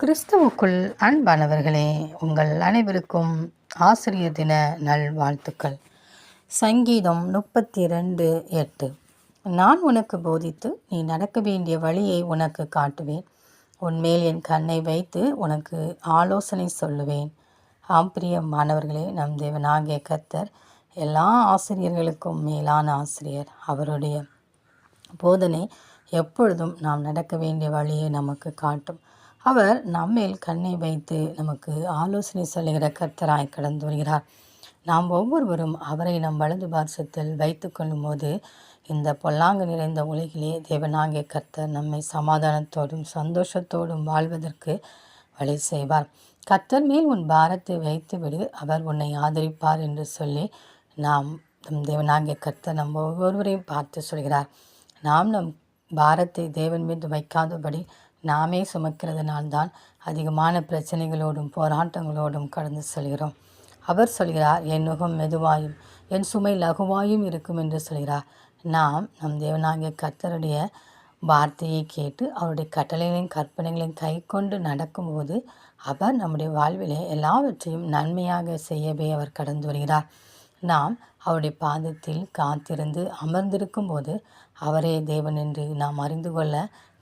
கிறிஸ்துவுக்குள் அன்பானவர்களே, உங்கள் அனைவருக்கும் ஆசிரியர் தின நல்வாழ்த்துக்கள். சங்கீதம் 32:8. நான் உனக்கு போதித்து நீ நடக்க வேண்டிய வழியை உனக்கு காட்டுவேன். உன்மேல் என் கண்ணை வைத்து உனக்கு ஆலோசனை சொல்லுவேன். பிரியமானவர்களே, நம் தேவனாகிய கர்த்தர் எல்லா ஆசிரியர்களுக்கும் மேலான ஆசிரியர். அவருடைய போதனை எப்பொழுதும் நாம் நடக்க வேண்டிய வழியை நமக்கு காட்டும். அவர் நம்மேல் கண்ணை வைத்து நமக்கு ஆலோசனை சொல்லுகிற கர்த்தராய் கடந்து வருகிறார். நாம் ஒவ்வொருவரும் அவரை நம் வலது பார்சத்தில் வைத்து கொள்ளும் போது இந்த பொல்லாங்கு நிறைந்த உலகிலே தேவனாகிய கர்த்தர் நம்மை சமாதானத்தோடும் சந்தோஷத்தோடும் வாழ்வதற்கு வழி செய்வார். கர்த்தர் மேல் உன் பாரத்தை வைத்து விடு, அவர் உன்னை ஆதரிப்பார் என்று சொல்லி நாம் நம் தேவனாகிய கர்த்தர் நம் ஒவ்வொருவரையும் பார்த்து சொல்கிறார். நாம் நம் பாரத்தை தேவன் மீது வைக்காதபடி நாமே சுமக்கிறதுனால்தான் அதிகமான பிரச்சனைகளோடும் போராட்டங்களோடும் கடந்து செல்கிறோம். அவர் சொல்கிறார், என் நுகம் மெதுவாயும் என் சுமை லகுவாயும் இருக்கும் என்று சொல்கிறார். நாம் நம் தேவனாகிய கர்த்தருடைய வார்த்தையை கேட்டு அவருடைய கட்டளைகளையும் கற்பனைகளையும் கை கொண்டு நடக்கும்போது அவர் நம்முடைய வாழ்விலே எல்லாவற்றையும் நன்மையாக செய்யவே அவர் கடந்து வருகிறார். நாம் அவருடைய பாதத்தில் காத்திருந்து அமர்ந்திருக்கும் போது அவரே தேவன் என்று நாம் அறிந்து கொள்ள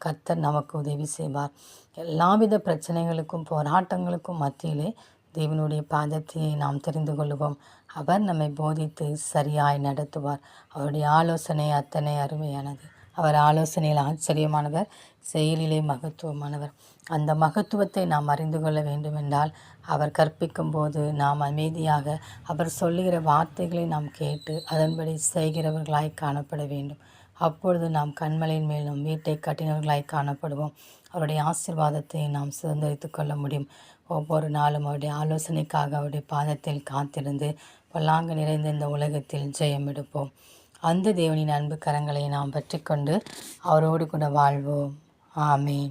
கர்த்தர் நமக்கு உதவி செய்வார். எல்லாவித பிரச்சனைகளுக்கும் போராட்டங்களுக்கும் மத்தியிலே தேவனுடைய பாதத்தை நாம் தெரிந்து கொள்வோம். அவர் நம்மை போதித்து சரியாய் நடத்துவார். அவருடைய ஆலோசனை அத்தனை அருமையானது. அவர் ஆலோசனையில் ஆச்சரியமானவர், செயலிலே மகத்துவமானவர். அந்த மகத்துவத்தை நாம் அறிந்து கொள்ள வேண்டுமென்றால் அவர் கற்பிக்கும் போது நாம் அமைதியாக அவர் சொல்லுகிற வார்த்தைகளை நாம் கேட்டு அதன்படி செய்கிறவர்களாய் காணப்பட வேண்டும். அப்பொழுது நாம் கண்மலையின் மேல் நம் வீட்டை கட்டினவர்களாய் காணப்படுவோம். அவருடைய ஆசீர்வாதத்தை நாம் சுதந்திரித்து கொள்ள முடியும். ஒவ்வொரு நாளும் அவருடைய ஆலோசனைக்காக அவருடைய பாதத்தில் காத்திருந்து பொல்லாங்கு நிறைந்த இந்த உலகத்தில் ஜெயம் எடுப்போம். அந்த தேவனின் அன்பு கரங்களை நாம் பற்றி கொண்டு அவரோடு கூட வாழ்வோம். ஆமேன்.